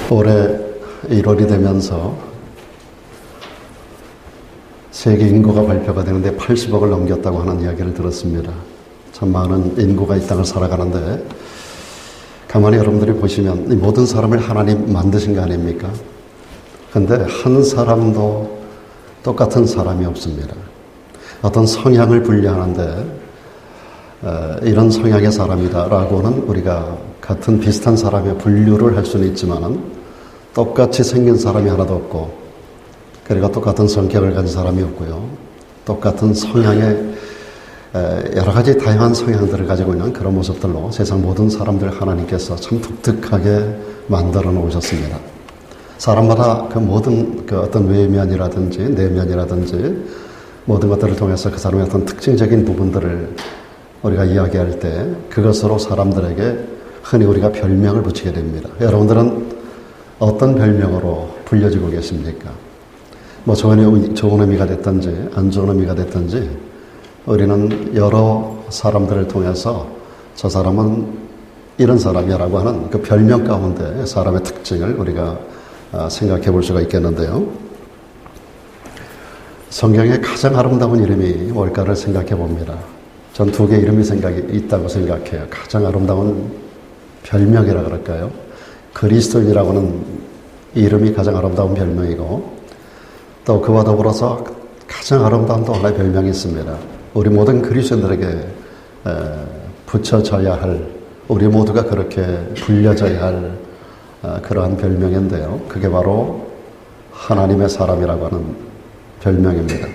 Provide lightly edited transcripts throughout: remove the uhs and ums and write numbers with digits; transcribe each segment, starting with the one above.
올해 1월이 되면서 세계 인구가 발표가 되는데 80억을 넘겼다고 하는 이야기를 들었습니다. 참 많은 인구가 이 땅을 살아가는데 가만히 여러분들이 보시면 이 모든 사람을 하나님 만드신 거 아닙니까? 근데 한 사람도 똑같은 사람이 없습니다. 어떤 성향을 분류하는데 이런 성향의 사람이다라고는 우리가 같은 비슷한 사람의 분류를 할 수는 있지만 똑같이 생긴 사람이 하나도 없고, 그리고 똑같은 성격을 가진 사람이 없고요. 똑같은 성향의 여러 가지 다양한 성향들을 가지고 있는 그런 모습들로 세상 모든 사람들 하나님께서 참 독특하게 만들어 놓으셨습니다. 사람마다 그 모든 그 어떤 외면이라든지 내면이라든지 모든 것들을 통해서 그 사람의 어떤 특징적인 부분들을 우리가 이야기할 때 그것으로 사람들에게 흔히 우리가 별명을 붙이게 됩니다. 여러분들은 어떤 별명으로 불려지고 계십니까? 뭐 좋은 의미가 됐든지 안 좋은 의미가 됐든지 우리는 여러 사람들을 통해서 저 사람은 이런 사람이라고 하는 그 별명 가운데 사람의 특징을 우리가 생각해 볼 수가 있겠는데요. 성경에 가장 아름다운 이름이 뭘까를 생각해 봅니다. 전 두 개의 이름이 있다고 생각해요. 가장 아름다운 별명이라 그럴까요? 그리스도인이라고 하는 이름이 가장 아름다운 별명이고, 또 그와 더불어서 가장 아름다운 또 하나의 별명이 있습니다. 우리 모든 그리스도인들에게 붙여져야 할, 우리 모두가 그렇게 불려져야 할 그러한 별명인데요. 그게 바로 하나님의 사람이라고 하는 별명입니다.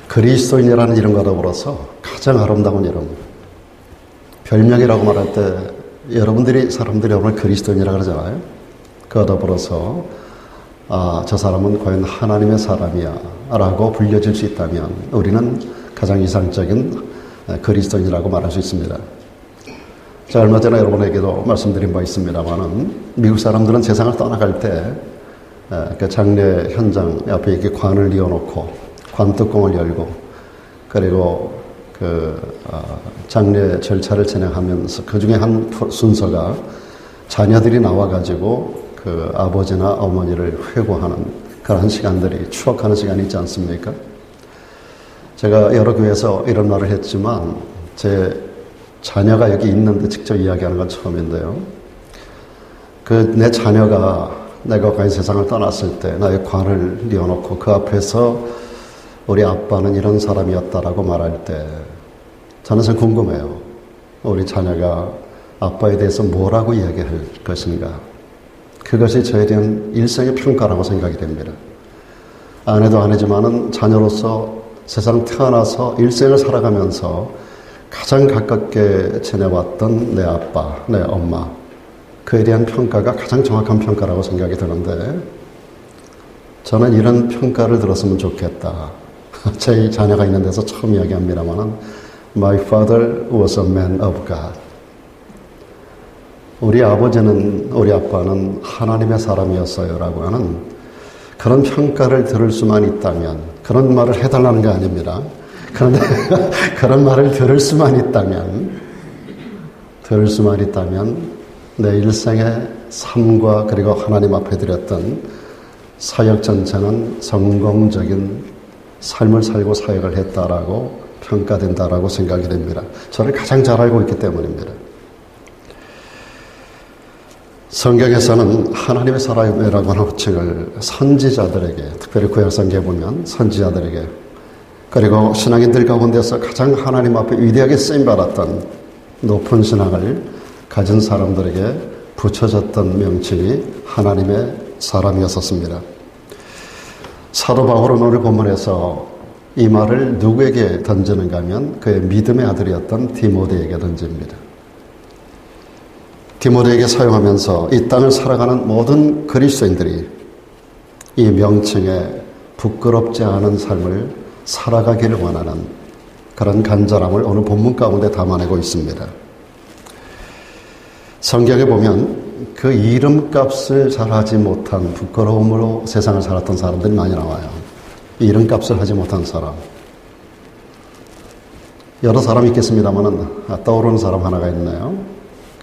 그리스도인이라는 이름과 더불어서 가장 아름다운 이름, 별명이라고 말할 때 사람들이 여러분을 그리스도인이라고 그러잖아요. 그와 더불어서 저 사람은 과연 하나님의 사람이야 라고 불려질 수 있다면 우리는 가장 이상적인 그리스도인이라고 말할 수 있습니다. 제가 얼마 전에 여러분에게도 말씀드린 바 있습니다만은 미국 사람들은 세상을 떠나갈 때 그 장례 현장 앞에 이렇게 관을 이어놓고 관뚜껑을 열고, 그리고 장례 절차를 진행하면서 그 중에 한 순서가 자녀들이 나와가지고 그 아버지나 어머니를 회고하는 그런 시간들이, 추억하는 시간이 있지 않습니까? 제가 여러 교회에서 이런 말을 했지만 제 자녀가 여기 있는데 직접 이야기하는 건 처음인데요. 내 자녀가 내가 과연 세상을 떠났을 때 나의 관을 뉘어놓고 그 앞에서 우리 아빠는 이런 사람이었다라고 말할 때 저는 참 궁금해요. 우리 자녀가 아빠에 대해서 뭐라고 이야기할 것인가. 그것이 저에 대한 일생의 평가라고 생각이 됩니다. 아내도 아내지만은 자녀로서 세상 태어나서 일생을 살아가면서 가장 가깝게 지내왔던 내 아빠, 내 엄마, 그에 대한 평가가 가장 정확한 평가라고 생각이 드는데, 저는 이런 평가를 들었으면 좋겠다. 제 자녀가 있는 데서 처음 이야기합니다만은 My father was a man of God. 우리 아빠는 하나님의 사람이었어요 라고 하는 그런 평가를 들을 수만 있다면, 그런 말을 해달라는 게 아닙니다. 그런데 그런 말을 들을 수만 있다면 내 일생의 삶과 그리고 하나님 앞에 드렸던 사역 전체는 성공적인 삶을 살고 사역을 했다라고 평가된다라고 생각이 됩니다. 저를 가장 잘 알고 있기 때문입니다. 성경에서는 하나님의 사람이라고 하는 호칭을 선지자들에게, 특별히 구약성경에 보면 선지자들에게, 그리고 신앙인들 가운데서 가장 하나님 앞에 위대하게 쓰임받았던 높은 신앙을 가진 사람들에게 붙여졌던 명칭이 하나님의 사람이었었습니다. 사도 바울은 오늘 본문에서 이 말을 누구에게 던지는가 하면 그의 믿음의 아들이었던 디모데에게 던집니다. 디모데에게 사용하면서 이 땅을 살아가는 모든 그리스도인들이 이 명칭에 부끄럽지 않은 삶을 살아가기를 원하는 그런 간절함을 오늘 본문 가운데 담아내고 있습니다. 성경에 보면 그 이름값을 잘하지 못한 부끄러움으로 세상을 살았던 사람들이 많이 나와요. 이름값을 하지 못한 사람. 여러 사람이 있겠습니다만은 떠오르는 사람 하나가 있네요.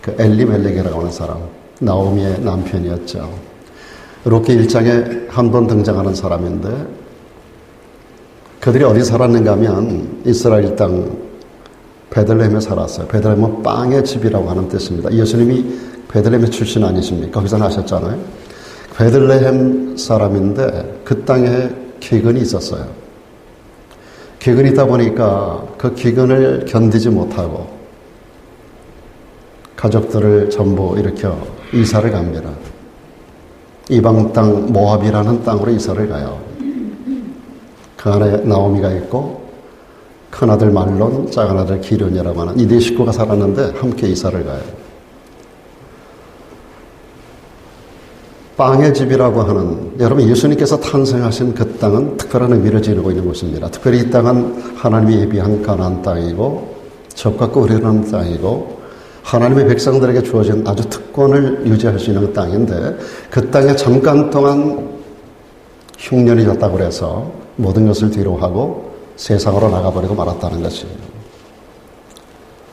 그 엘리멜렉이라고 하는 사람, 나오미의 남편이었죠. 룻기 1장에 한 번 등장하는 사람인데 그들이 어디 살았는가 하면 이스라엘 땅 베들레헴에 살았어요. 베들레헴은 빵의 집이라고 하는 뜻입니다. 예수님이 베들레헴의 출신 아니십니까? 거기서 나셨잖아요. 베들레헴 사람인데 그 땅에 기근이 있었어요. 기근이 있다 보니까 그 기근을 견디지 못하고 가족들을 전부 일으켜 이사를 갑니다. 이방 땅 모압이라는 땅으로 이사를 가요. 그 안에 나오미가 있고 큰아들 말론, 작은아들 기련이라고 하는 이 네 식구가 살았는데 함께 이사를 가요. 빵의 집이라고 하는, 여러분 예수님께서 탄생하신 그 땅은 특별한 의미를 지니고 있는 곳입니다. 특별히 이 땅은 하나님이 예비한 가나안 땅이고 적과 꿀이 흐르는 땅이고 하나님의 백성들에게 주어진 아주 특권을 유지할 수 있는 땅인데 그 땅에 잠깐 동안 흉년이 졌다고 해서 모든 것을 뒤로 하고 세상으로 나가버리고 말았다는 것이에요.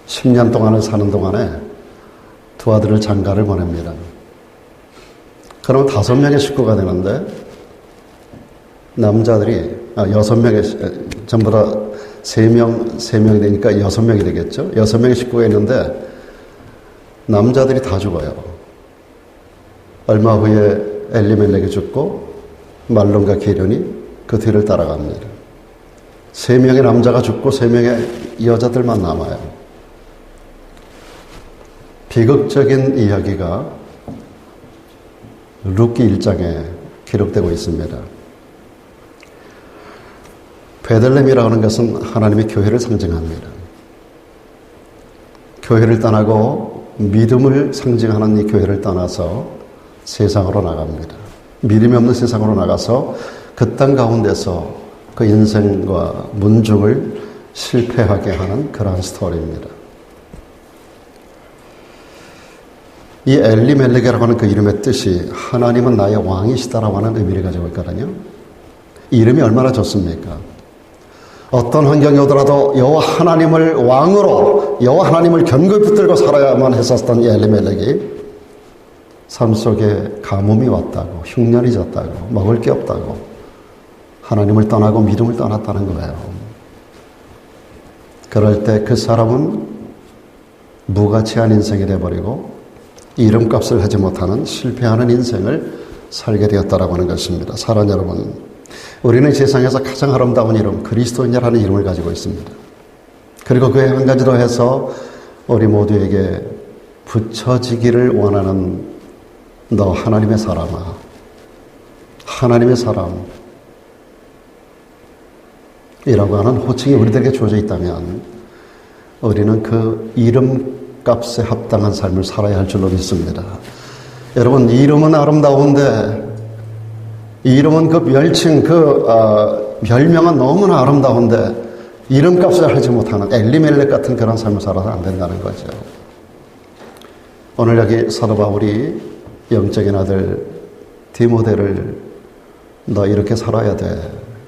10년 동안을 사는 동안에 두 아들을 장가를 보냅니다. 그럼 5명의 식구가 되는데 남자들이 6명의 전부 다 3명이 되니까 6명이 되겠죠. 6명의 식구가 있는데 남자들이 다 죽어요. 얼마 후에 엘리멜렉이 죽고 말론과 기련이 그 뒤를 따라갑니다. 3명의 남자가 죽고 3명의 여자들만 남아요. 비극적인 이야기가 룻기 1장에 기록되고 있습니다. 베들레헴이라고 하는 것은 하나님의 교회를 상징합니다. 교회를 떠나고 믿음을 상징하는 이 교회를 떠나서 세상으로 나갑니다. 믿음이 없는 세상으로 나가서 그 땅 가운데서 그 인생과 문중을 실패하게 하는 그러한 스토리입니다. 이 엘리멜렉이라고 하는 그 이름의 뜻이 하나님은 나의 왕이시다라고 하는 의미를 가지고 있거든요. 이 이름이 얼마나 좋습니까? 어떤 환경이 오더라도 여호와 하나님을 왕으로 여호와 하나님을 견고히 붙들고 살아야만 했었던 이 엘리멜렉이 삶 속에 가뭄이 왔다고 흉년이 졌다고 먹을 게 없다고 하나님을 떠나고 믿음을 떠났다는 거예요. 그럴 때 그 사람은 무가치한 인생이 되어버리고 이름값을 하지 못하는 실패하는 인생을 살게 되었다라고 하는 것입니다. 사랑 여러분, 우리는 세상에서 가장 아름다운 이름 그리스도인이라는 이름을 가지고 있습니다. 그리고 그에 한 가지 더 해서 우리 모두에게 붙여지기를 원하는 너 하나님의 사람아, 하나님의 사람 이라고 하는 호칭이 우리들에게 주어져 있다면 우리는 그 이름값에 합당한 삶을 살아야 할 줄로 믿습니다. 여러분, 이 이름은 아름다운데 이 이름은 그 별칭, 별명은 너무나 아름다운데 이름값을 하지 못하는 엘리멜렉 같은 그런 삶을 살아서 안 된다는 거죠. 오늘 여기 사도 바울이 영적인 아들 디모데를 너 이렇게 살아야 돼.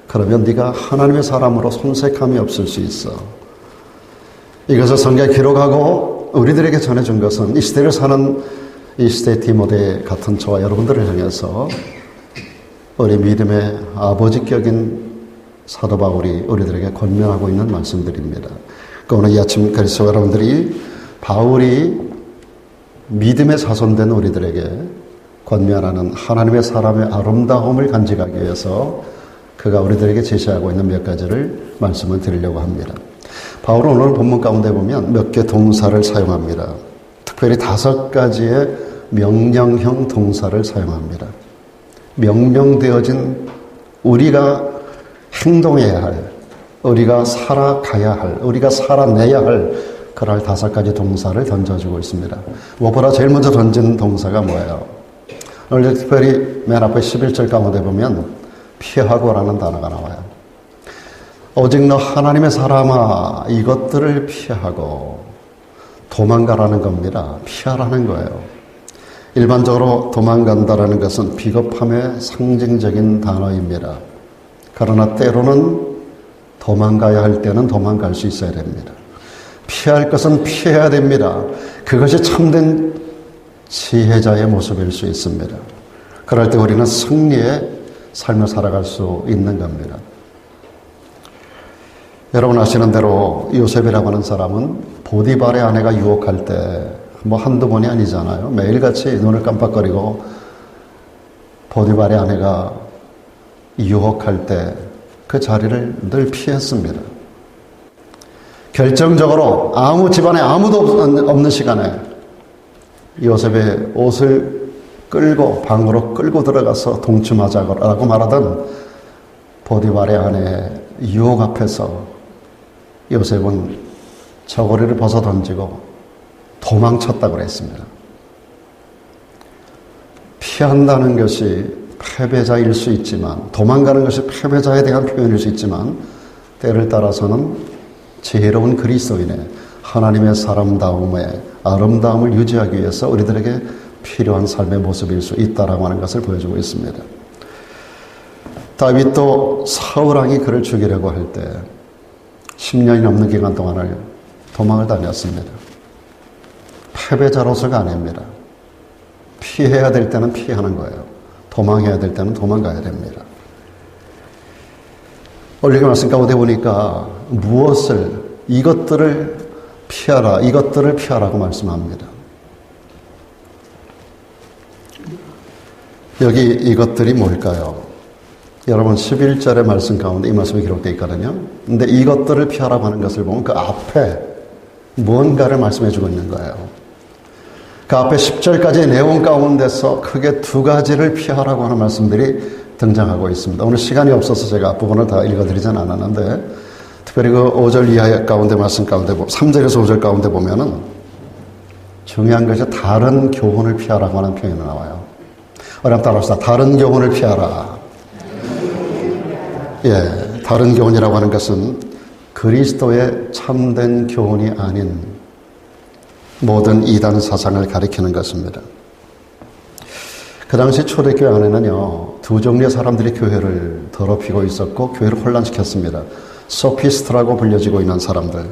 그러면 네가 하나님의 사람으로 손색함이 없을 수 있어. 이것을 성경에 기록하고 우리들에게 전해준 것은 이 시대를 사는 이 시대 디모데 같은 저와 여러분들을 향해서 우리 믿음의 아버지격인 사도 바울이 우리들에게 권면하고 있는 말씀들입니다. 그러니까 오늘 이 아침 그리스도 여러분들이 바울이 믿음에 사손된 우리들에게 권면하는 하나님의 사람의 아름다움을 간직하기 위해서 그가 우리들에게 제시하고 있는 몇 가지를 말씀을 드리려고 합니다. 바울은 오늘 본문 가운데 보면 몇 개 동사를 사용합니다. 특별히 5가지의 명령형 동사를 사용합니다. 명령되어진 우리가 행동해야 할, 우리가 살아가야 할, 우리가 살아내야 할 그럴 5가지 동사를 던져주고 있습니다. 무엇보다 제일 먼저 던진 동사가 뭐예요? 오늘 특별히 맨 앞에 11절 가운데 보면 피하고라는 단어가 나와요. 오직 너 하나님의 사람아 이것들을 피하고 도망가라는 겁니다. 피하라는 거예요. 일반적으로 도망간다라는 것은 비겁함의 상징적인 단어입니다. 그러나 때로는 도망가야 할 때는 도망갈 수 있어야 됩니다. 피할 것은 피해야 됩니다. 그것이 참된 지혜자의 모습일 수 있습니다. 그럴 때 우리는 승리의 삶을 살아갈 수 있는 겁니다. 여러분 아시는 대로 요셉이라고 하는 사람은 보디발의 아내가 유혹할 때 뭐 한두 번이 아니잖아요. 매일같이 눈을 깜빡거리고 보디발의 아내가 유혹할 때 그 자리를 늘 피했습니다. 결정적으로 집안에 아무도 없는 시간에 요셉의 옷을 끌고 방으로 끌고 들어가서 동침하자고 말하던 보디발의 아내의 유혹 앞에서 요셉은 저고리를 벗어 던지고 도망쳤다고 그랬습니다. 피한다는 것이 패배자일 수 있지만, 도망가는 것이 패배자에 대한 표현일 수 있지만, 때를 따라서는 지혜로운 그리스도인의 하나님의 사람다움의 아름다움을 유지하기 위해서 우리들에게 필요한 삶의 모습일 수 있다라고 하는 것을 보여주고 있습니다. 다윗도 사울왕이 그를 죽이려고 할 때 10년이 넘는 기간 동안을 도망을 다녔습니다. 패배자로서가 아닙니다. 피해야 될 때는 피하는 거예요. 도망해야 될 때는 도망가야 됩니다. 오늘 말씀 가운데 보니까 이것들을 피하라고 말씀합니다. 여기 이것들이 뭘까요? 여러분 11절의 말씀 가운데 이 말씀이 기록되어 있거든요. 근데 이것들을 피하라고 하는 것을 보면 그 앞에 무언가를 말씀해 주고 있는 거예요. 그 앞에 10절까지의 내용 가운데서 크게 두 가지를 피하라고 하는 말씀들이 등장하고 있습니다. 오늘 시간이 없어서 제가 앞부분을 다 읽어드리진 않았는데, 특별히 그 5절 이하의 가운데 말씀 가운데 3절에서 5절 가운데 보면은 중요한 것이 다른 교훈을 피하라고 하는 표현이 나와요. 어렵다 따라합시다. 다른 교훈을 피하라. 다른 교훈이라고 하는 것은 그리스도의 참된 교훈이 아닌 모든 이단 사상을 가리키는 것입니다. 그 당시 초대교회 안에는요, 두 종류의 사람들이 교회를 더럽히고 있었고 교회를 혼란시켰습니다. 소피스트라고 불려지고 있는 사람들,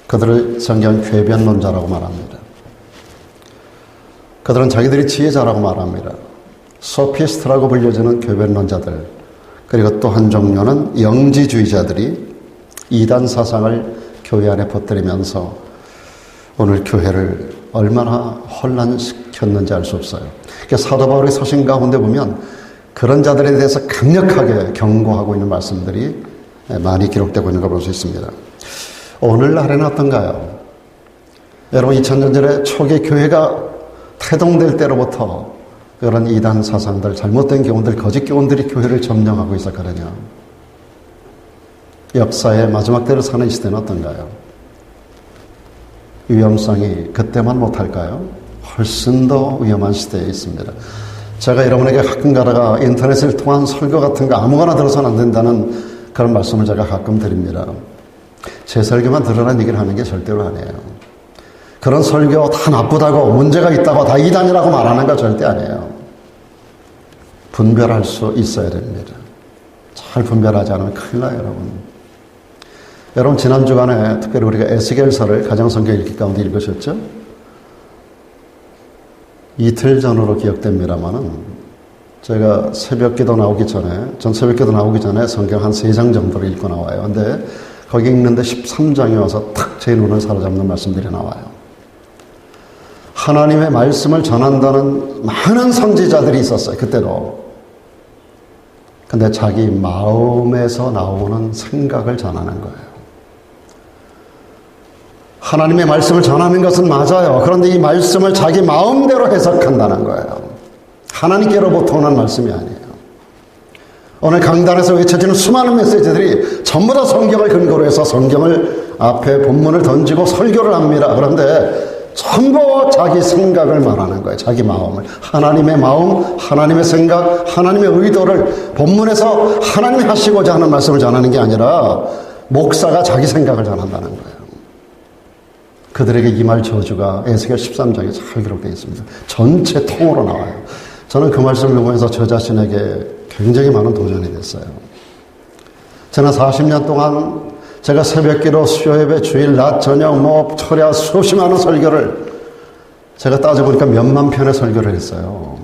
그들을 성경 궤변론자라고 말합니다. 그들은 자기들이 지혜자라고 말합니다. 소피스트라고 불려지는 궤변론자들, 그리고 또 한 종류는 영지주의자들이 이단 사상을 교회 안에 퍼뜨리면서 오늘 교회를 얼마나 혼란시켰는지 알 수 없어요. 그러니까 사도 바울의 서신 가운데 보면 그런 자들에 대해서 강력하게 경고하고 있는 말씀들이 많이 기록되고 있는 걸 볼 수 있습니다. 오늘날에는 어떤가요? 여러분 2000년 전에 초기 교회가 태동될 때로부터 그런 이단 사상들, 잘못된 교훈들, 거짓 교훈들이 교회를 점령하고 있었거든요. 역사의 마지막 때를 사는 이 시대는 어떤가요? 위험성이 그때만 못할까요? 훨씬 더 위험한 시대에 있습니다. 제가 여러분에게 가끔 가다가 인터넷을 통한 설교 같은 거 아무거나 들어서는 안 된다는 그런 말씀을 제가 가끔 드립니다. 제 설교만 들으라는 얘기를 하는 게 절대로 아니에요. 그런 설교 다 나쁘다고 문제가 있다고 다 이단이라고 말하는 거 절대 아니에요. 분별할 수 있어야 됩니다. 잘 분별하지 않으면 큰일 나요, 여러분. 여러분 지난 주간에 특별히 우리가 에스겔서를 가정성경 읽기 가운데 읽으셨죠? 이틀 전으로 기억됩니다만은 제가 새벽기도 나오기 전에 성경 한 3장 정도를 읽고 나와요. 근데 거기 읽는데 13장에 와서 탁 제 눈을 사로잡는 말씀들이 나와요. 하나님의 말씀을 전한다는 많은 선지자들이 있었어요. 그때도. 근데 자기 마음에서 나오는 생각을 전하는 거예요. 하나님의 말씀을 전하는 것은 맞아요. 그런데 이 말씀을 자기 마음대로 해석한다는 거예요. 하나님께로부터 오는 말씀이 아니에요. 오늘 강단에서 외쳐지는 수많은 메시지들이 전부 다 성경을 근거로 해서 성경을 앞에 본문을 던지고 설교를 합니다. 그런데 전부 자기 생각을 말하는 거예요. 자기 마음을. 하나님의 마음, 하나님의 생각, 하나님의 의도를 본문에서 하나님이 하시고자 하는 말씀을 전하는 게 아니라 목사가 자기 생각을 전한다는 거예요. 그들에게 임할 저주가 에스겔 13장에 잘 기록되어 있습니다. 전체 통으로 나와요. 저는 그 말씀을 보면서 저 자신에게 굉장히 많은 도전이 됐어요. 저는 40년 동안 제가 새벽기도, 수요예배, 주일, 낮, 저녁, 철야 수없이 많은 설교를 제가 따져보니까 몇만 편의 설교를 했어요.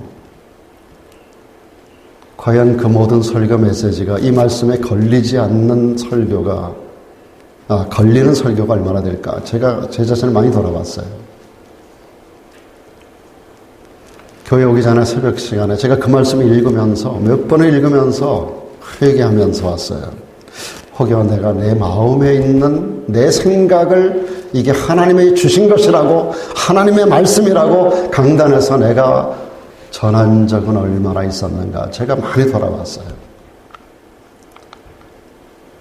과연 그 모든 설교 메시지가 이 말씀에 걸리지 않는 설교가, 걸리는 설교가 얼마나 될까? 제가 제 자신을 많이 돌아봤어요. 교회 오기 전에 새벽 시간에 제가 그 말씀을 읽으면서, 몇 번을 읽으면서 회개하면서 왔어요. 혹여 내가 내 마음에 있는 내 생각을 이게 하나님의 주신 것이라고, 하나님의 말씀이라고 강단에서 내가 전한 적은 얼마나 있었는가, 제가 많이 돌아봤어요.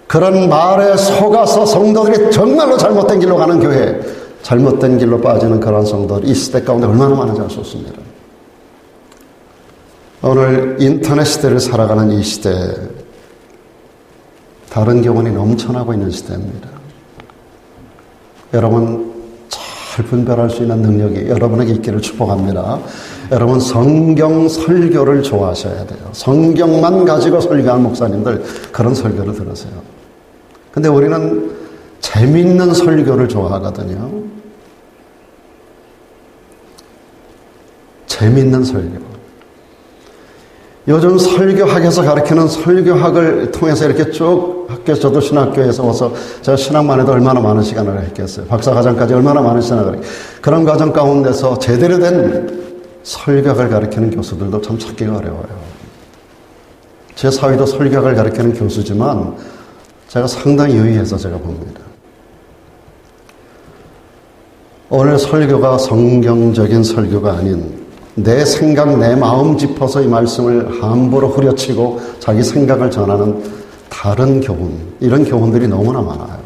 그런 말에 속아서 성도들이 정말로 잘못된 길로 가는 교회, 잘못된 길로 빠지는 그런 성도들이 이 시대 가운데 얼마나 많은지 알 수 없습니다. 오늘 인터넷 시대를 살아가는 이 시대, 다른 교훈이 넘쳐나고 있는 시대입니다. 여러분 잘 분별할 수 있는 능력이 여러분에게 있기를 축복합니다. 여러분 성경 설교를 좋아하셔야 돼요. 성경만 가지고 설교하는 목사님들, 그런 설교를 들으세요. 근데 우리는 재밌는 설교를 좋아하거든요. 재밌는 설교. 요즘 설교학에서 가르치는 설교학을 통해서 이렇게 쭉 저도 신학교에서 와서 제가 신학만 해도 얼마나 많은 시간을 했겠어요. 박사과정까지 얼마나 많은 시간을 했겠어요. 그런 과정 가운데서 제대로 된 설교학을 가르치는 교수들도 참 찾기가 어려워요. 제 사위도 설교학을 가르치는 교수지만 제가 상당히 유의해서 제가 봅니다. 오늘 설교가 성경적인 설교가 아닌 내 생각, 내 마음 짚어서 이 말씀을 함부로 후려치고 자기 생각을 전하는 다른 교훈, 이런 교훈들이 너무나 많아요.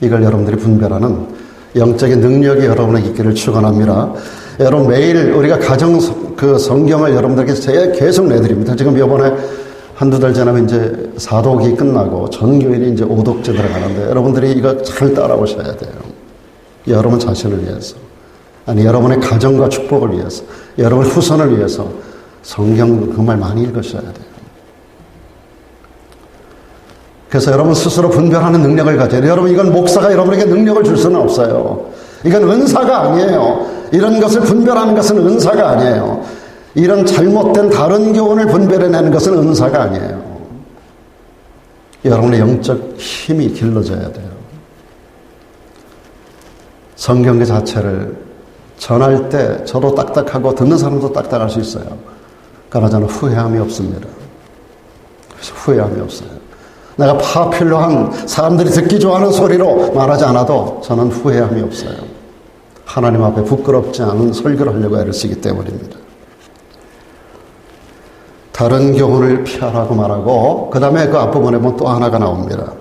이걸 여러분들이 분별하는 영적인 능력이 여러분에게 있기를 축원합니다. 여러분 매일 우리가 그 성경을 여러분들에게 계속 내드립니다. 지금 이번에 한두 달 지나면 이제 사독이 끝나고 전교일이 이제 오독제 들어가는데 여러분들이 이거 잘 따라오셔야 돼요. 여러분 자신을 위해서. 아니, 여러분의 가정과 축복을 위해서, 여러분 후손을 위해서 성경 정말 많이 읽으셔야 돼요. 그래서 여러분 스스로 분별하는 능력을 가져야 돼요. 여러분, 이건 목사가 여러분에게 능력을 줄 수는 없어요. 이건 은사가 아니에요. 이런 것을 분별하는 것은 은사가 아니에요. 이런 잘못된 다른 교훈을 분별해내는 것은 은사가 아니에요. 여러분의 영적 힘이 길러져야 돼요. 성경 그 자체를 전할 때 저도 딱딱하고 듣는 사람도 딱딱할 수 있어요. 그러나 저는 후회함이 없습니다. 그래서 후회함이 없어요. 내가 파퓰러한 사람들이 듣기 좋아하는 소리로 말하지 않아도 저는 후회함이 없어요. 하나님 앞에 부끄럽지 않은 설교를 하려고 애를 쓰기 때문입니다. 다른 교훈을 피하라고 말하고 그 다음에 그 앞부분에 보면 또 하나가 나옵니다.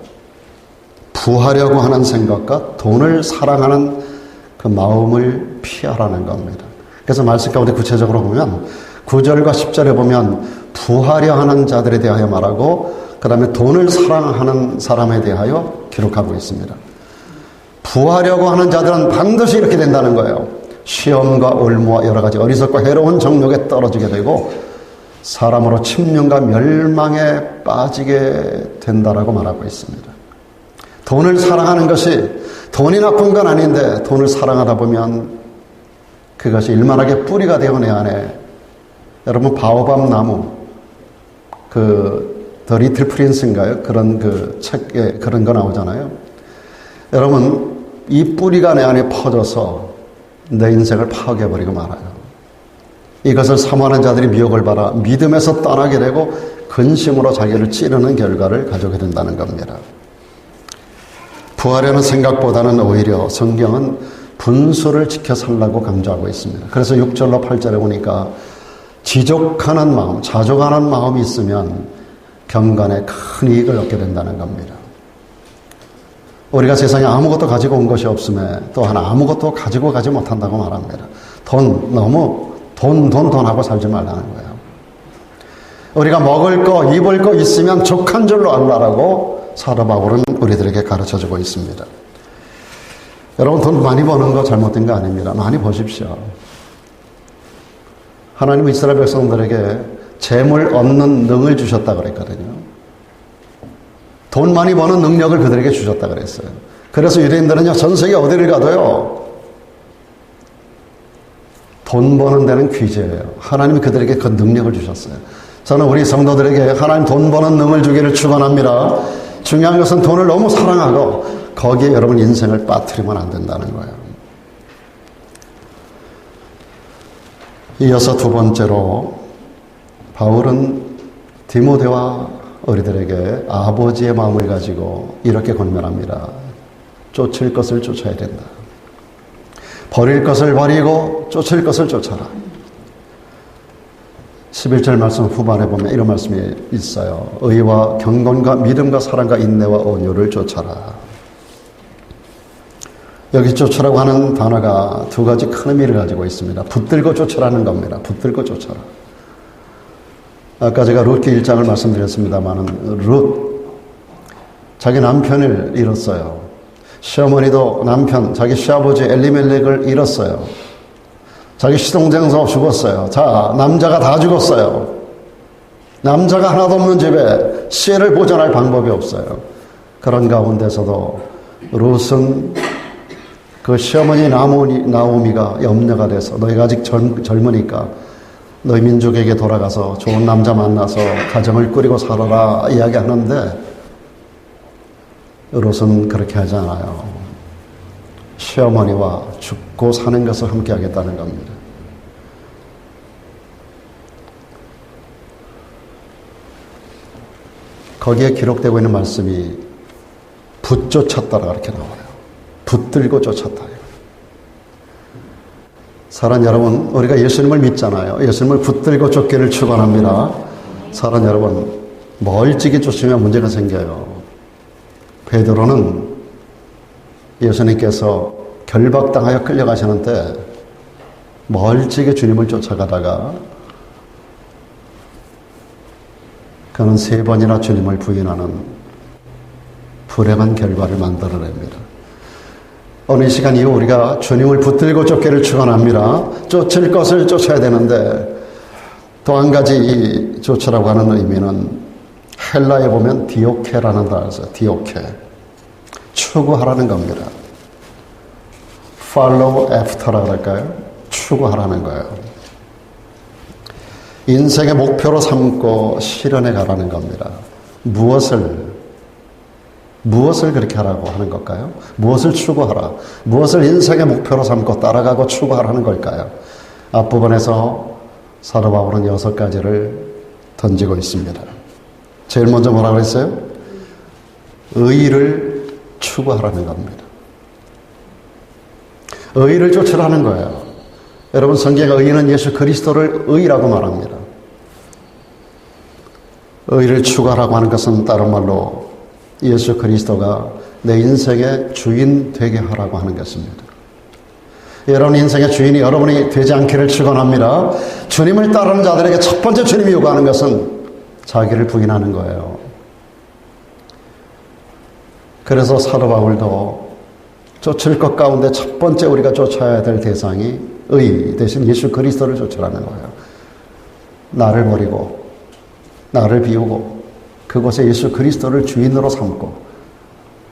부하려고 하는 생각과 돈을 사랑하는 그 마음을 피하라는 겁니다. 그래서 말씀 가운데 구체적으로 보면 9절과 10절에 보면 부하려 하는 자들에 대하여 말하고 그 다음에 돈을 사랑하는 사람에 대하여 기록하고 있습니다. 부하려고 하는 자들은 반드시 이렇게 된다는 거예요. 시험과 올무와 여러 가지 어리석고 해로운 정욕에 떨어지게 되고 사람으로 침륜과 멸망에 빠지게 된다라고 말하고 있습니다. 돈을 사랑하는 것이 돈이 나쁜 건 아닌데 돈을 사랑하다 보면 그것이 일만하게 뿌리가 되어 내 안에, 여러분 바오밤 나무 더 리틀 프린스인가요? 그런 그 책에 그런 거 나오잖아요. 여러분 이 뿌리가 내 안에 퍼져서 내 인생을 파괴해버리고 말아요. 이것을 사모하는 자들이 미혹을 받아 믿음에서 떠나게 되고 근심으로 자기를 찌르는 결과를 가져게 된다는 겁니다. 부하려는 생각보다는 오히려 성경은 분수를 지켜 살라고 강조하고 있습니다. 그래서 6절로 8절에 보니까 지족하는 마음, 자족하는 마음이 있으면 경간에 큰 이익을 얻게 된다는 겁니다. 우리가 세상에 아무것도 가지고 온 것이 없음에 또한 아무것도 가지고 가지 못한다고 말합니다. 너무 돈 하고 살지 말라는 거예요. 우리가 먹을 거, 입을 거 있으면 족한 줄로 알라라고 사도 바울은 우리들에게 가르쳐주고 있습니다. 여러분 돈 많이 버는 거 잘못된 거 아닙니다. 많이 버십시오. 하나님은 이스라엘 백성들에게 재물 얻는 능을 주셨다 그랬거든요. 돈 많이 버는 능력을 그들에게 주셨다 그랬어요. 그래서 유대인들은요, 전 세계 어디를 가도요, 돈 버는 데는 귀재예요. 하나님이 그들에게 그 능력을 주셨어요. 저는 우리 성도들에게 하나님 돈 버는 능을 주기를 축원합니다. 중요한 것은 돈을 너무 사랑하고 거기에 여러분 인생을 빠뜨리면 안 된다는 거예요. 이어서 두 번째로 바울은 디모데와 우리들에게 아버지의 마음을 가지고 이렇게 권면합니다. 쫓을 것을 쫓아야 된다. 버릴 것을 버리고 쫓을 것을 쫓아라. 11절 말씀 후반에 보면 이런 말씀이 있어요. 의와 경건과 믿음과 사랑과 인내와 온유를 쫓아라. 여기 쫓으라고 하는 단어가 두 가지 큰 의미를 가지고 있습니다. 붙들고 쫓으라는 겁니다. 붙들고 쫓아라. 아까 제가 룻기 1장을 말씀드렸습니다만 룻 자기 남편을 잃었어요. 시어머니도 남편, 자기 시아버지 엘리멜렉을 잃었어요. 자기 시동생도 죽었어요. 자, 남자가 다 죽었어요. 남자가 하나도 없는 집에 씨를 보존할 방법이 없어요. 그런 가운데서도 룻은 그 시어머니 나오미가 염려가 돼서 너희가 아직 젊으니까 너희 민족에게 돌아가서 좋은 남자 만나서 가정을 꾸리고 살아라 이야기하는데 룻은 그렇게 하지 않아요. 시어머니와 죽고 사는 것을 함께 하겠다는 겁니다. 거기에 기록되고 있는 말씀이 붙쫓았다라 그렇게 나와요. 붙들고 쫓았다. 사랑 여러분, 우리가 예수님을 믿잖아요. 예수님을 붙들고 쫓기를 축원합니다. 사랑 여러분, 멀찍이 쫓으면 문제가 생겨요. 베드로는 예수님께서 결박당하여 끌려가시는데 멀찍이 주님을 쫓아가다가 그는 3번이나 주님을 부인하는 불행한 결과를 만들어냅니다. 어느 시간 이후 우리가 주님을 붙들고 쫓기를 축원합니다. 쫓을 것을 쫓아야 되는데 또 한 가지 이 쫓으라고 하는 의미는 헬라에 보면 디오케라는 단어가 있어요. 디오케. 추구하라는 겁니다. follow after라고 할까요? 추구하라는 거예요. 인생의 목표로 삼고 실현해 가라는 겁니다. 무엇을 그렇게 하라고 하는 걸까요? 무엇을 추구하라? 무엇을 인생의 목표로 삼고 따라가고 추구하라는 걸까요? 앞부분에서 사도 바울은 6가지를 던지고 있습니다. 제일 먼저 뭐라고 했어요? 의를 추구하라는 겁니다. 의를 쫓으라는 거예요. 여러분, 성경의 의는 예수 그리스도를 의라고 말합니다. 의를 추구하라고 하는 것은 다른 말로 예수 그리스도가 내 인생의 주인 되게 하라고 하는 것입니다. 여러분 인생의 주인이 여러분이 되지 않기를 축원합니다. 주님을 따르는 자들에게 첫 번째 주님이 요구하는 것은 자기를 부인하는 거예요. 그래서 사도 바울도 쫓을 것 가운데 첫 번째 우리가 쫓아야 될 대상이 의 대신 예수 그리스도를 쫓으라는 거예요. 나를 버리고 나를 비우고 그곳에 예수 그리스도를 주인으로 삼고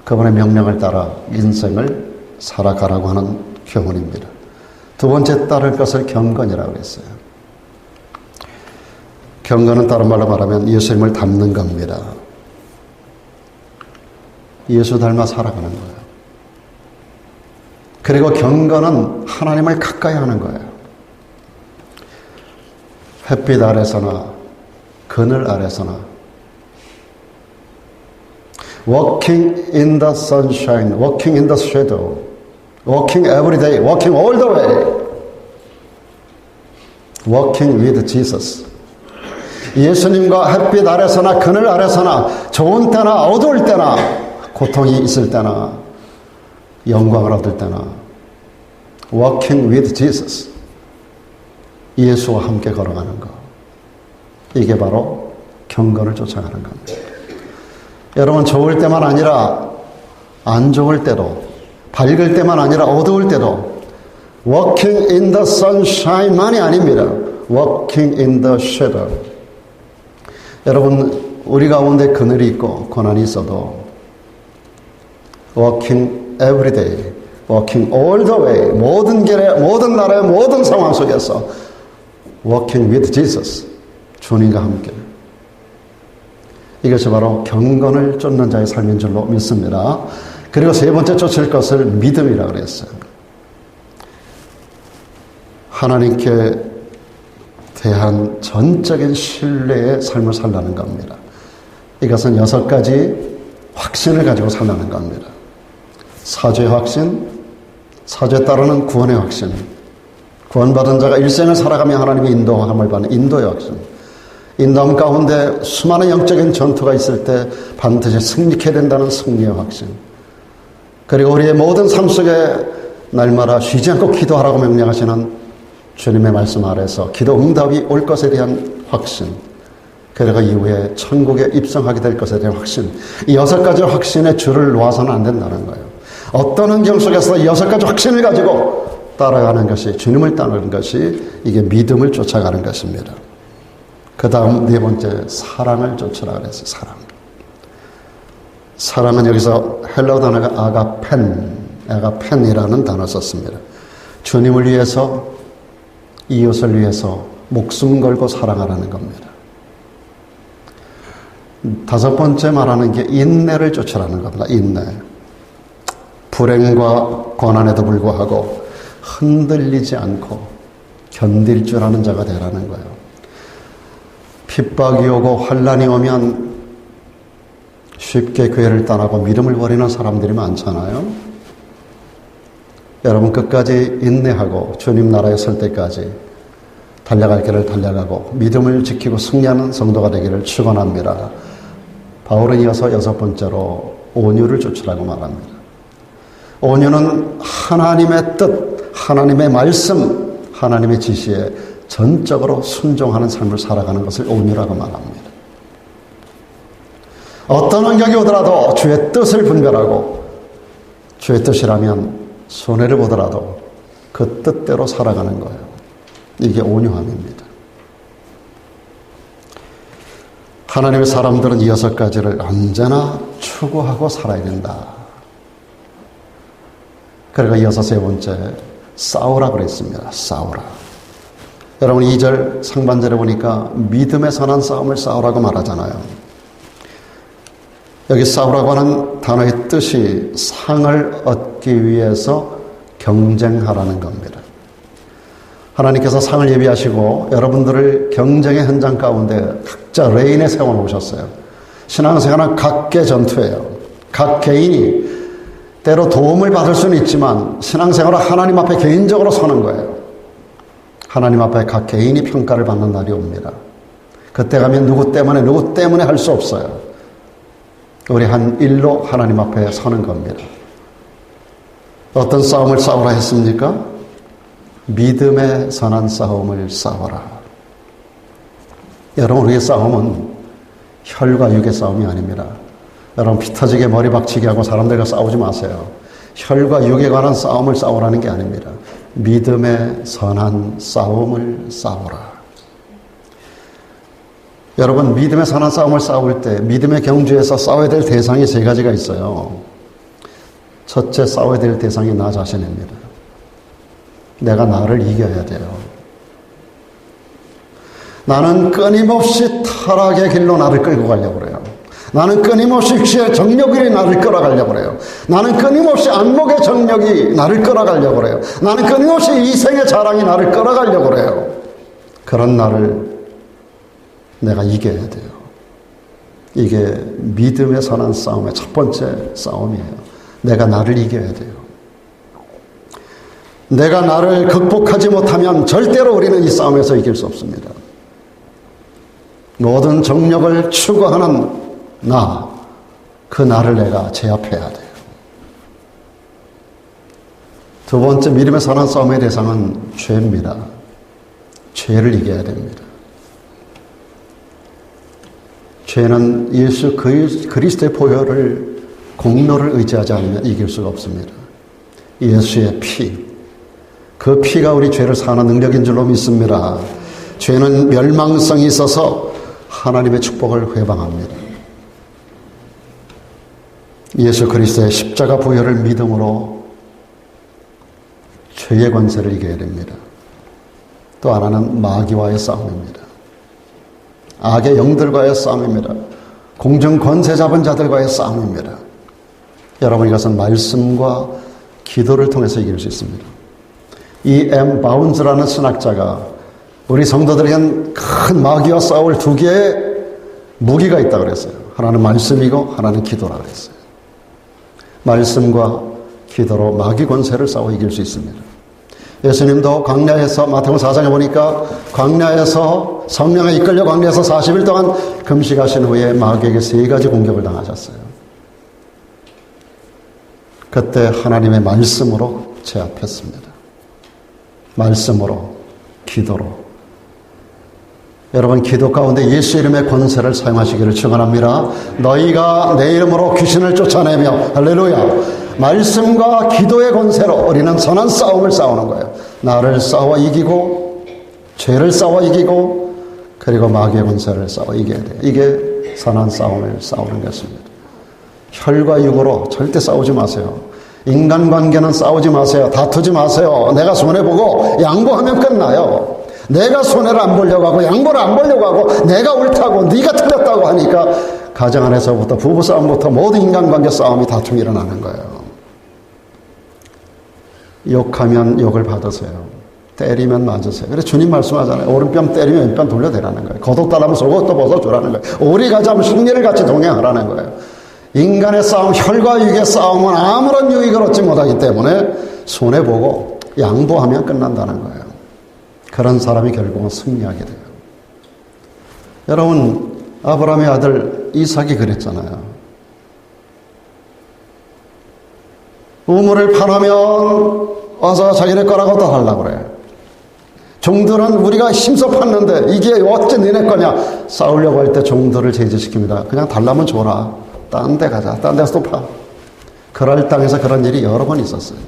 그분의 명령을 따라 인생을 살아가라고 하는 교훈입니다. 두 번째 따를 것을 경건이라고 했어요. 경건은 다른 말로 말하면 예수님을 닮는 겁니다. 예수 닮아 살아가는 거예요. 그리고 경건은 하나님을 가까이 하는 거예요. 햇빛 아래서나 그늘 아래서나 walking in the sunshine, walking in the shadow, walking every day, walking all the way, walking with Jesus. 예수님과 햇빛 아래서나 그늘 아래서나 좋은 때나 어두울 때나 고통이 있을 때나 영광을 얻을 때나 walking with Jesus. 예수와 함께 걸어가는 것. 이게 바로 경건을 쫓아가는 겁니다. 여러분 좋을 때만 아니라 안 좋을 때도 밝을 때만 아니라 어두울 때도 walking in the sunshine만이 아닙니다. walking in the shadow. 여러분 우리 가운데 그늘이 있고 고난이 있어도 walking every day, walking all the way, 모든 길에 모든 날의 모든 상황 속에서 walking with Jesus. 주님과 함께. 이것이 바로 경건을 쫓는 자의 삶인 줄로 믿습니다. 그리고 세 번째 쫓을 것을 믿음이라고 그랬어요. 하나님께 대한 전적인 신뢰의 삶을 살라는 겁니다. 이것은 6가지 확신을 가지고 살라는 겁니다. 사죄의 확신, 사죄에 따르는 구원의 확신, 구원받은 자가 일생을 살아가며 하나님의 인도함을 받는 인도의 확신, 인도함 가운데 수많은 영적인 전투가 있을 때 반드시 승리해야 된다는 승리의 확신, 그리고 우리의 모든 삶 속에 날마다 쉬지 않고 기도하라고 명령하시는 주님의 말씀 아래서 기도 응답이 올 것에 대한 확신, 그리고 이후에 천국에 입성하게 될 것에 대한 확신, 이 6가지 확신의 줄을 놓아서는 안 된다는 거예요. 어떤 환경 속에서 6가지 확신을 가지고 따라가는 것이, 주님을 따르는 것이 이게 믿음을 쫓아가는 것입니다. 그 다음 네 번째, 사랑을 쫓으라 그랬어요. 사랑. 사랑은 여기서 헬라어 단어가 아가펜이라는 단어를 썼습니다. 주님을 위해서, 이웃을 위해서 목숨 걸고 사랑하라는 겁니다. 5번째 말하는 게 인내를 쫓으라는 겁니다. 인내. 불행과 고난에도 불구하고 흔들리지 않고 견딜 줄 아는 자가 되라는 거예요. 핍박이 오고 환난이 오면 쉽게 교회를 떠나고 믿음을 버리는 사람들이 많잖아요. 여러분 끝까지 인내하고 주님 나라에 설 때까지 달려갈 길을 달려가고 믿음을 지키고 승리하는 성도가 되기를 축원합니다. 바울은 이어서 6번째로 온유를 쫓으라고 말합니다. 온유는 하나님의 뜻, 하나님의 말씀, 하나님의 지시에 전적으로 순종하는 삶을 살아가는 것을 온유라고 말합니다. 어떤 환경이 오더라도 주의 뜻을 분별하고 주의 뜻이라면 손해를 보더라도 그 뜻대로 살아가는 거예요. 이게 온유함입니다. 하나님의 사람들은 이 6가지를 언제나 추구하고 살아야 된다. 그리고 이어서 세 번째, 싸우라 그랬습니다. 싸우라. 여러분 2절 상반절에 보니까 믿음에 선한 싸움을 싸우라고 말하잖아요. 여기 싸우라고 하는 단어의 뜻이 상을 얻기 위해서 경쟁하라는 겁니다. 하나님께서 상을 예비하시고 여러분들을 경쟁의 현장 가운데 각자 레인에 세워놓으셨어요. 신앙생활은 각계 전투예요. 각 개인이 때로 도움을 받을 수는 있지만 신앙생활은 하나님 앞에 개인적으로 서는 거예요. 하나님 앞에 각 개인이 평가를 받는 날이 옵니다. 그때 가면 누구 때문에 할 수 없어요. 우리 한 일로 하나님 앞에 서는 겁니다. 어떤 싸움을 싸우라 했습니까? 믿음의 선한 싸움을 싸워라. 여러분, 우리의 싸움은 혈과 육의 싸움이 아닙니다. 여러분, 피 터지게 머리 박치게 하고 사람들과 싸우지 마세요. 혈과 육에 관한 싸움을 싸우라는 게 아닙니다. 믿음의 선한 싸움을 싸워라. 여러분, 믿음의 선한 싸움을 싸울 때 믿음의 경주에서 싸워야 될 대상이 3가지가 있어요. 첫째, 싸워야 될 대상이 나 자신입니다. 내가 나를 이겨야 돼요. 나는 끊임없이 타락의 길로 나를 끌고 가려고 그래요. 나는 끊임없이 육체의 정력이 나를 끌어가려고 그래요. 나는 끊임없이 안목의 정력이 나를 끌어가려고 그래요. 나는 끊임없이 이생의 자랑이 나를 끌어가려고 그래요. 그런 나를 내가 이겨야 돼요. 이게 믿음의 선한 싸움의 첫 번째 싸움이에요. 내가 나를 이겨야 돼요. 내가 나를 극복하지 못하면 절대로 우리는 이 싸움에서 이길 수 없습니다. 모든 정력을 추구하는 나, 그 나를 내가 제압해야 돼요. 두 번째, 믿음의 선한 싸움의 대상은 죄입니다. 죄를 이겨야 됩니다. 죄는 예수 그리스도의 보혈을, 공로를 의지하지 않으면 이길 수가 없습니다. 예수의 피, 그 피가 우리 죄를 사는 능력인 줄로 믿습니다. 죄는 멸망성이 있어서 하나님의 축복을 회방합니다. 예수 그리스도의 십자가 보혈을 믿음으로 죄의 권세를 이겨야 됩니다. 또 하나는 마귀와의 싸움입니다. 악의 영들과의 싸움입니다. 공중 권세 잡은 자들과의 싸움입니다. 여러분, 이것은 말씀과 기도를 통해서 이길 수 있습니다. E.M. 바운즈라는 신학자가 우리 성도들에겐 큰 마귀와 싸울 두 개의 무기가 있다고 그랬어요. 하나는 말씀이고 하나는 기도라고 그랬어요. 말씀과 기도로 마귀 권세를 싸워 이길 수 있습니다. 예수님도 광야에서, 마태복음 4장에 보니까 광야에서 성령에 이끌려 광야에서 40일 동안 금식하신 후에 마귀에게 3가지 공격을 당하셨어요. 그때 하나님의 말씀으로 제압했습니다. 말씀으로, 기도로. 여러분, 기도 가운데 예수 이름의 권세를 사용하시기를 축원합니다. 너희가 내 이름으로 귀신을 쫓아내며, 할렐루야, 말씀과 기도의 권세로 우리는 선한 싸움을 싸우는 거예요. 나를 싸워 이기고, 죄를 싸워 이기고, 그리고 마귀의 권세를 싸워 이겨야 돼요. 이게 선한 싸움을 싸우는 것입니다. 혈과 육으로 절대 싸우지 마세요. 인간관계는 싸우지 마세요. 다투지 마세요. 내가 손해보고 양보하면 끝나요. 내가 손해를 안 보려고 하고 양보를 안 보려고 하고 내가 옳다고 네가 틀렸다고 하니까 가정 안에서부터 부부싸움부터 모든 인간관계 싸움이 다툼이 일어나는 거예요. 욕하면 욕을 받으세요. 때리면 맞으세요. 그래서 주님 말씀하잖아요. 오른뺨 때리면 왼뺨 돌려대라는 거예요. 거독달라면 속옷도 벗어주라는 거예요. 오리 가자면 승리를 같이 동행하라는 거예요. 인간의 싸움, 혈과 육의 싸움은 아무런 유익을 얻지 못하기 때문에 손해보고 양보하면 끝난다는 거예요. 그런 사람이 결국은 승리하게 돼요. 여러분, 아브라함의 아들 이삭이 그랬잖아요. 우물을 파놓으면 와서 자기네 거라고 다 달라고 그래요. 종들은 우리가 힘써 팠는데 이게 어째 너네 거냐. 싸우려고 할 때 종들을 제지시킵니다. 그냥 달라면 줘라. 딴 데 가자. 딴 데서 또 파. 그럴 땅에서 그런 일이 여러 번 있었어요.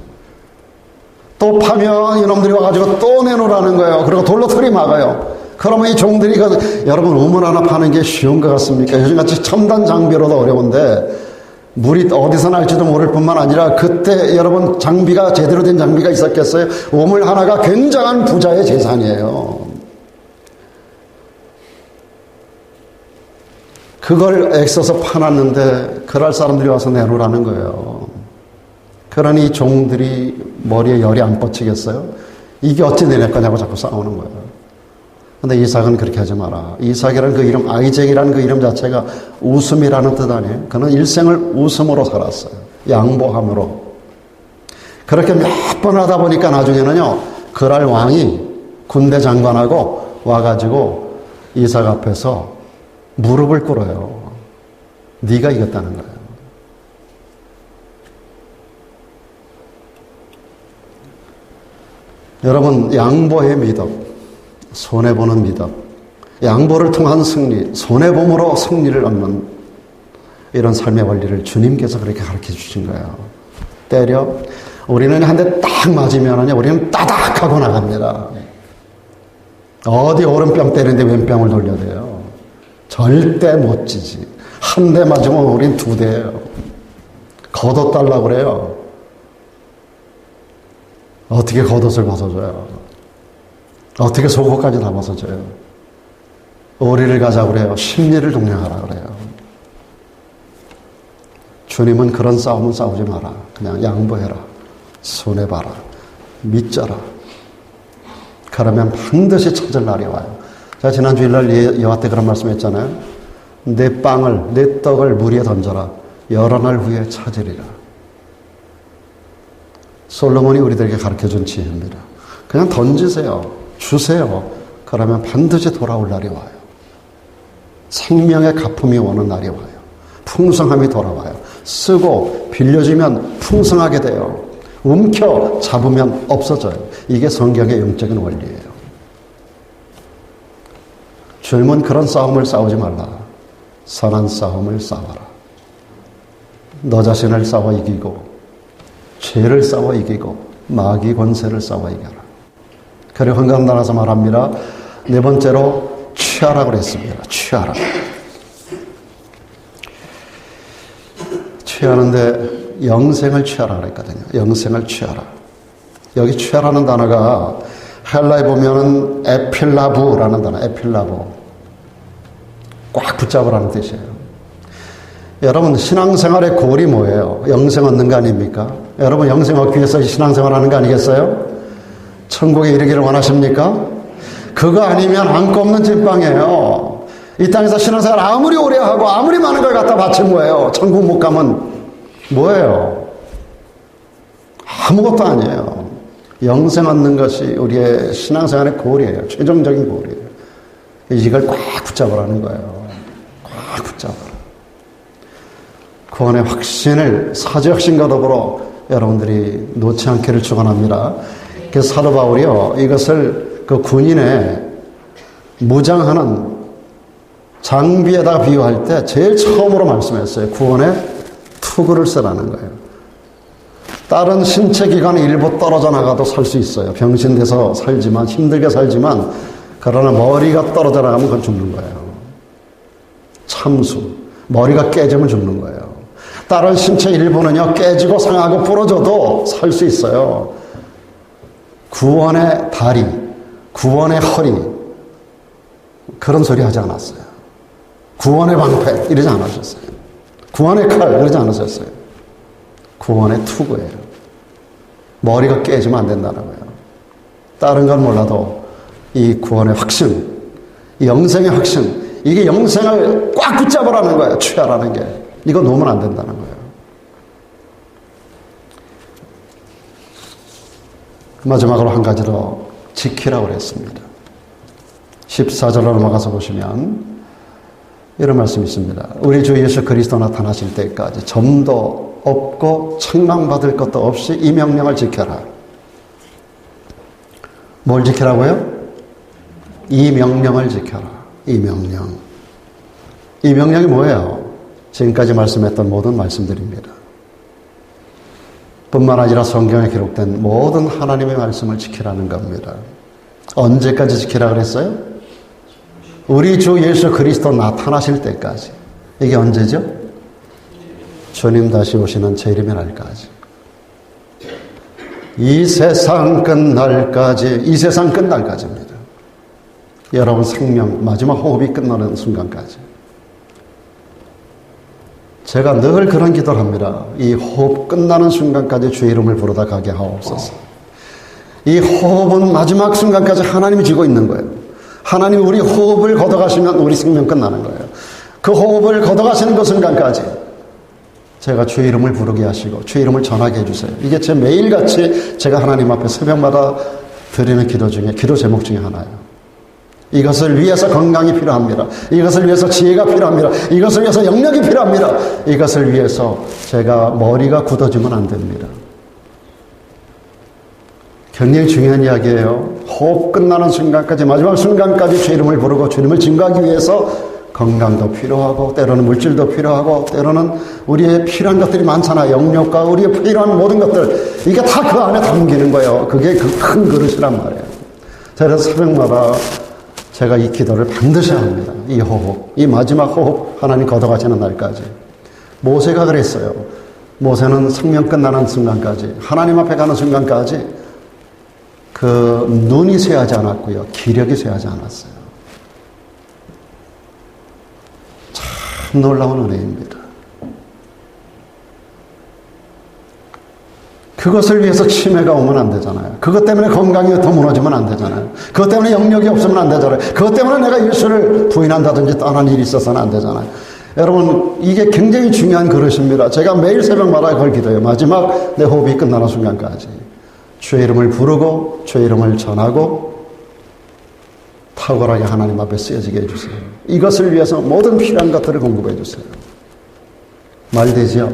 또 파면 이놈들이 와가지고 또 내놓으라는 거예요. 그리고 돌로 틀이 막아요. 그러면 이 종들이 여러분, 우물 하나 파는 게 쉬운 것 같습니까? 요즘같이 첨단 장비로도 어려운데 물이 어디서 날지도 모를 뿐만 아니라 그때 여러분 장비가 제대로 된 장비가 있었겠어요? 우물 하나가 굉장한 부자의 재산이에요. 그걸 애써서 파놨는데 그럴 사람들이 와서 내놓으라는 거예요. 그러니 종들이 머리에 열이 안 뻗치겠어요? 이게 어찌 내낼 거냐고 자꾸 싸우는 거예요. 근데 이삭은 그렇게 하지 마라. 이삭이라는 그 이름, 아이잭이라는 그 이름 자체가 웃음이라는 뜻 아니에요? 그는 일생을 웃음으로 살았어요. 양보함으로. 그렇게 몇 번 하다 보니까 나중에는요, 그랄 왕이 군대 장관하고 와가지고 이삭 앞에서 무릎을 꿇어요. 네가 이겼다는 거예요. 여러분, 양보의 믿음, 손해보는 믿음, 양보를 통한 승리, 손해봄으로 승리를 얻는 이런 삶의 원리를 주님께서 그렇게 가르쳐 주신 거예요. 때려, 우리는 한 대 딱 맞으면 우리는 따닥 하고 나갑니다. 어디 오른뺨 때리는데 왼뺨을 돌려대요. 절대 못 지지. 한 대 맞으면 우린 2대예요. 겉옷달라고 그래요. 어떻게 겉옷을 벗어줘요? 어떻게 속옷까지 다 벗어줘요? 오리를 가자고 그래요. 심리를 동냥하라 그래요. 주님은 그런 싸움은 싸우지 마라. 그냥 양보해라. 손해봐라. 믿져라. 그러면 반드시 찾을 날이 와요. 제가 지난 주일날 여호와 때 그런 말씀 했잖아요. 내 빵을, 내 떡을 물 위에 던져라. 여러 날 후에 찾으리라. 솔로몬이 우리들에게 가르쳐준 지혜입니다. 그냥 던지세요. 주세요. 그러면 반드시 돌아올 날이 와요. 생명의 가품이 오는 날이 와요. 풍성함이 돌아와요. 쓰고 빌려주면 풍성하게 돼요. 움켜 잡으면 없어져요. 이게 성경의 영적인 원리예요. 주님은 그런 싸움을 싸우지 말라. 선한 싸움을 싸워라. 너 자신을 싸워 이기고 죄를 싸워 이기고 마귀 권세를 싸워 이겨라. 그리고 한강 나가서 말합니다. 4번째로 취하라고 그랬습니다. 취하라. 취하는데 영생을 취하라 그랬거든요. 영생을 취하라. 여기 취하라는 단어가 헬라에 보면은 에필라부라는 단어, 에필라부. 꽉 붙잡으라는 뜻이에요. 여러분, 신앙생활의 골이 뭐예요? 영생 얻는 거 아닙니까? 여러분, 영생 얻기 위해서 신앙생활 하는 거 아니겠어요? 천국에 이르기를 원하십니까? 그거 아니면 안고 없는 찐빵이에요. 이 땅에서 신앙생활 아무리 오래 하고 아무리 많은 걸 갖다 바친 거예요. 천국 못 가면 뭐예요? 아무것도 아니에요. 영생 얻는 것이 우리의 신앙생활의 골이에요. 최종적인 골이에요. 이걸 꽉 붙잡으라는 거예요. 꽉 붙잡으라. 구원의 확신을 사죄 확신과 더불어 여러분들이 놓지 않기를 축원합니다. 그래서 사도 바울이요, 이것을 그 군인의 무장하는 장비에다 비유할 때 제일 처음으로 말씀했어요. 구원의 투구를 쓰라는 거예요. 다른 신체 기관이 일부 떨어져 나가도 살 수 있어요. 병신돼서 살지만, 힘들게 살지만, 그러나 머리가 떨어져 나가면 그건 죽는 거예요. 참수. 머리가 깨지면 죽는 거예요. 다른 신체 일부는요, 깨지고 상하고 부러져도 살 수 있어요. 구원의 다리, 구원의 허리, 그런 소리 하지 않았어요. 구원의 방패, 이러지 않으셨어요. 구원의 칼, 이러지 않으셨어요. 구원의 투구예요. 머리가 깨지면 안 된다는 거예요. 다른 건 몰라도 이 구원의 확신, 이 영생의 확신, 이게 영생을 꽉 붙잡으라는 거예요. 취하라는 게. 이거 놓으면 안 된다는 거예요. 마지막으로 한 가지 더 지키라고 그랬습니다. 14절로 넘어가서 보시면 이런 말씀이 있습니다. 우리 주 예수 그리스도 나타나실 때까지 점도 없고 책망받을 것도 없이 이 명령을 지켜라. 뭘 지키라고요? 이 명령을 지켜라. 이 명령. 이 명령이 뭐예요? 지금까지 말씀했던 모든 말씀들입니다. 뿐만 아니라 성경에 기록된 모든 하나님의 말씀을 지키라는 겁니다. 언제까지 지키라 그랬어요? 우리 주 예수 그리스도 나타나실 때까지. 이게 언제죠? 주님 다시 오시는 재림의 날까지. 이 세상 끝날까지, 이 세상 끝날까지입니다. 여러분 생명 마지막 호흡이 끝나는 순간까지. 제가 늘 그런 기도를 합니다. 이 호흡 끝나는 순간까지 주의 이름을 부르다 가게 하옵소서. 이 호흡은 마지막 순간까지 하나님이 쥐고 있는 거예요. 하나님이 우리 호흡을 걷어가시면 우리 생명 끝나는 거예요. 그 호흡을 걷어가시는 그 순간까지 제가 주의 이름을 부르게 하시고 주의 이름을 전하게 해주세요. 이게 제 매일같이 제가 하나님 앞에 새벽마다 드리는 기도 중에, 기도 제목 중에 하나예요. 이것을 위해서 건강이 필요합니다. 이것을 위해서 지혜가 필요합니다. 이것을 위해서 영역이 필요합니다. 이것을 위해서 제가 머리가 굳어지면 안 됩니다. 굉장히 중요한 이야기예요. 호흡 끝나는 순간까지, 마지막 순간까지 주 이름을 부르고 주님을 증거하기 위해서 건강도 필요하고, 때로는 물질도 필요하고, 때로는 우리의 필요한 것들이 많잖아요. 영역과 우리의 필요한 모든 것들, 이게 다 그 안에 담기는 거예요. 그게 그 큰 그릇이란 말이에요. 그래서 새벽마다 제가 이 기도를 반드시 합니다. 이 호흡, 이 마지막 호흡 하나님 걷어가시는 날까지. 모세가 그랬어요. 모세는 생명 끝나는 순간까지, 하나님 앞에 가는 순간까지 그 눈이 쇠하지 않았고요. 기력이 쇠하지 않았어요. 참 놀라운 은혜입니다. 그것을 위해서 치매가 오면 안 되잖아요. 그것 때문에 건강이 더 무너지면 안 되잖아요. 그것 때문에 영역이 없으면 안 되잖아요. 그것 때문에 내가 예수를 부인한다든지 떠난 일이 있어서는 안 되잖아요. 여러분, 이게 굉장히 중요한 그릇입니다. 제가 매일 새벽마다 그걸 기도해요. 마지막 내 호흡이 끝나는 순간까지 주의 이름을 부르고 주의 이름을 전하고 탁월하게 하나님 앞에 쓰여지게 해주세요. 이것을 위해서 모든 필요한 것들을 공급해 주세요. 말 되지요?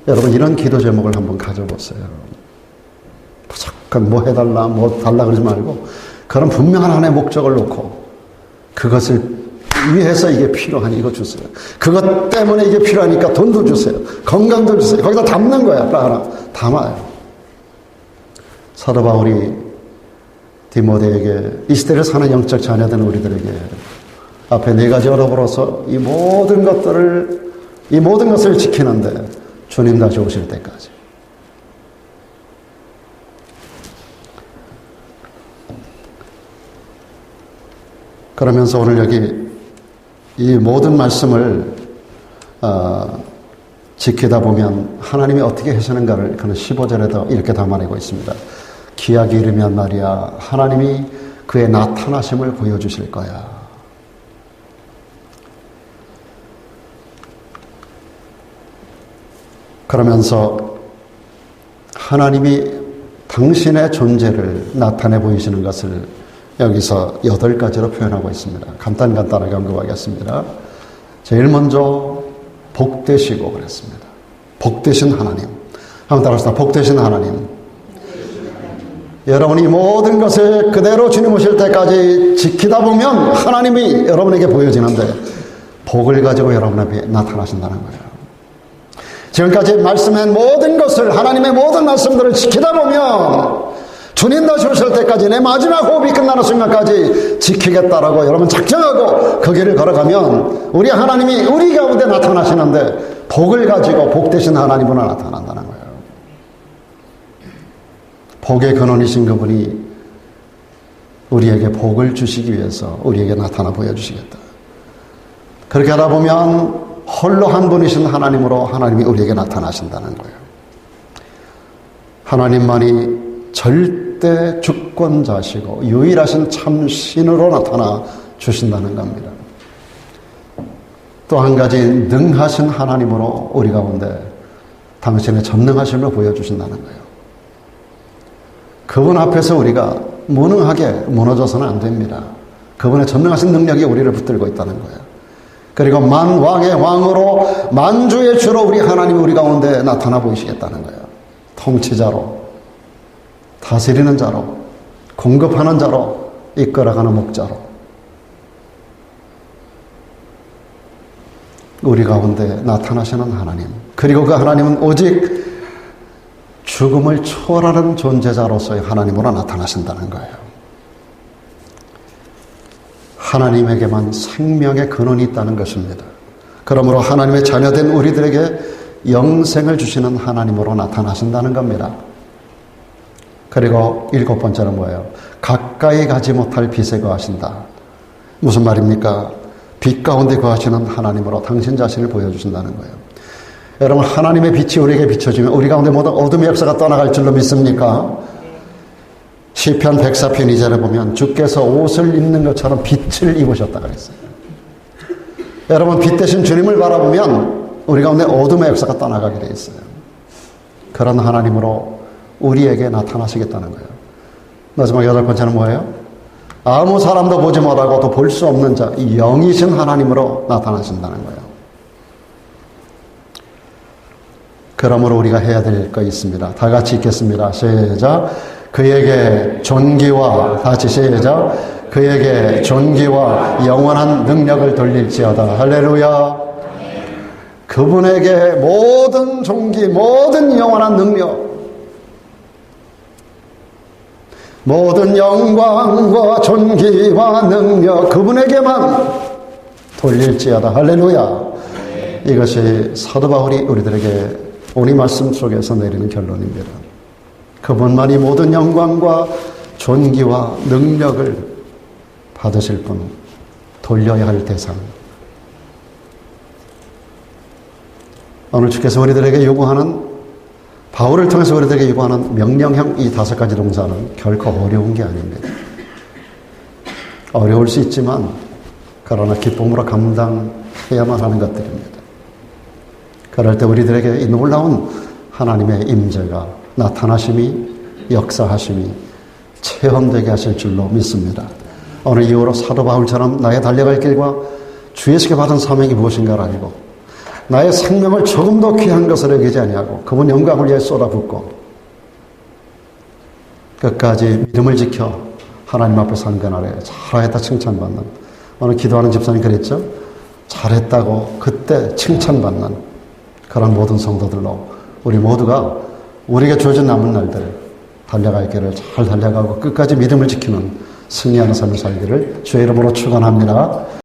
여러분, 이런 기도 제목을 한번 가져보세요. 무조건 뭐 해달라, 뭐 달라 그러지 말고, 그런 분명한 하나의 목적을 놓고, 그것을 위해서 이게 필요하니 이거 주세요. 그것 때문에 이게 필요하니까 돈도 주세요. 건강도 주세요. 거기다 담는 거야. 하나 담아요. 사도 바울이 디모데에게, 이 시대를 사는 영적 자녀된 우리들에게 앞에 네 가지 언어로서 이 모든 것을 지키는데 주님 다시 오실 때까지. 그러면서 오늘 여기 이 모든 말씀을 지키다 보면 하나님이 어떻게 하시는가를 그는 15절에도 이렇게 담아내고 있습니다. 기약이 이르면 말이야 하나님이 그의 나타나심을 보여주실 거야. 그러면서 하나님이 당신의 존재를 나타내 보이시는 것을 여기서 8가지로 표현하고 있습니다. 간단하게 언급하겠습니다. 제일 먼저 복되시고 그랬습니다. 복되신 하나님. 한번 따라합시다. 복되신 하나님. 여러분이 모든 것을 그대로 주님 오실 때까지 지키다 보면 하나님이 여러분에게 보여지는데 복을 가지고 여러분 앞에 나타나신다는 거예요. 지금까지 말씀한 모든 것을 하나님의 모든 말씀들을 지키다 보면 주님 다시 오실 때까지 내 마지막 호흡이 끝나는 순간까지 지키겠다라고 여러분 작정하고 그 길을 걸어가면 우리 하나님이 우리 가운데 나타나시는데 복을 가지고 복되신 하나님으로 나타난다는 거예요. 복의 근원이신 그분이 우리에게 복을 주시기 위해서 우리에게 나타나 보여주시겠다. 그렇게 하다 보면 홀로 한 분이신 하나님으로 하나님이 우리에게 나타나신다는 거예요. 하나님만이 절대 주권자시고 유일하신 참신으로 나타나 주신다는 겁니다. 또 한 가지 능하신 하나님으로 우리 가운데 당신의 전능하심을 보여주신다는 거예요. 그분 앞에서 우리가 무능하게 무너져서는 안 됩니다. 그분의 전능하신 능력이 우리를 붙들고 있다는 거예요. 그리고 만왕의 왕으로 만주의 주로 우리 하나님이 우리 가운데 나타나 보이시겠다는 거예요. 통치자로, 다스리는 자로, 공급하는 자로, 이끌어가는 목자로 우리 가운데 나타나시는 하나님. 그리고 그 하나님은 오직 죽음을 초월하는 존재자로서의 하나님으로 나타나신다는 거예요. 하나님에게만 생명의 근원이 있다는 것입니다. 그러므로 하나님의 자녀된 우리들에게 영생을 주시는 하나님으로 나타나신다는 겁니다. 그리고 7번째는 뭐예요? 가까이 가지 못할 빛에 거하신다. 무슨 말입니까? 빛 가운데 거하시는 하나님으로 당신 자신을 보여주신다는 거예요. 여러분, 하나님의 빛이 우리에게 비춰지면 우리 가운데 모든 어둠의 역사가 떠나갈 줄로 믿습니까? 시편 104편 2절에 보면 주께서 옷을 입는 것처럼 빛을 입으셨다 그랬어요. 여러분, 빛 대신 주님을 바라보면 우리 가운데 어둠의 역사가 떠나가게 돼 있어요. 그런 하나님으로 우리에게 나타나시겠다는 거예요. 마지막 8번째는 뭐예요? 아무 사람도 보지 못하고 또 볼 수 없는 자, 영이신 하나님으로 나타나신다는 거예요. 그러므로 우리가 해야 될 거 있습니다. 다 같이 읽겠습니다. 시작. 그에게 존귀와, 같이 시작. 그에게 존귀와 영원한 능력을 돌릴지어다. 할렐루야. 그분에게 모든 존귀, 모든 영원한 능력, 모든 영광과 존귀와 능력 그분에게만 돌릴지어다. 할렐루야. 이것이 사도 바울이 우리들에게 오늘 말씀 속에서 내리는 결론입니다. 그분만이 모든 영광과 존귀와 능력을 받으실 분, 돌려야 할 대상. 오늘 주께서 우리들에게 요구하는, 바울을 통해서 우리들에게 요구하는 명령형 이 5가지 동사는 결코 어려운 게 아닙니다. 어려울 수 있지만 그러나 기쁨으로 감당해야만 하는 것들입니다. 그럴 때 우리들에게 이 놀라운 하나님의 임재가, 나타나심이, 역사하심이 체험되게 하실 줄로 믿습니다. 오늘 이후로 사도 바울처럼 나의 달려갈 길과 주 예수께 받은 사명이 무엇인가를 알고 나의 생명을 조금도 귀한 것을 여기지 아니하고 그분 영광을 위해 쏟아붓고 끝까지 믿음을 지켜 하나님 앞에 상관 아래 잘했다 칭찬받는, 오늘 기도하는 집사님 그랬죠? 잘했다고 그때 칭찬받는 그런 모든 성도들로 우리 모두가 우리에게 주어진 남은 날들 달려갈 길을 잘 달려가고 끝까지 믿음을 지키는 승리하는 삶을 살기를 주의 이름으로 축원합니다.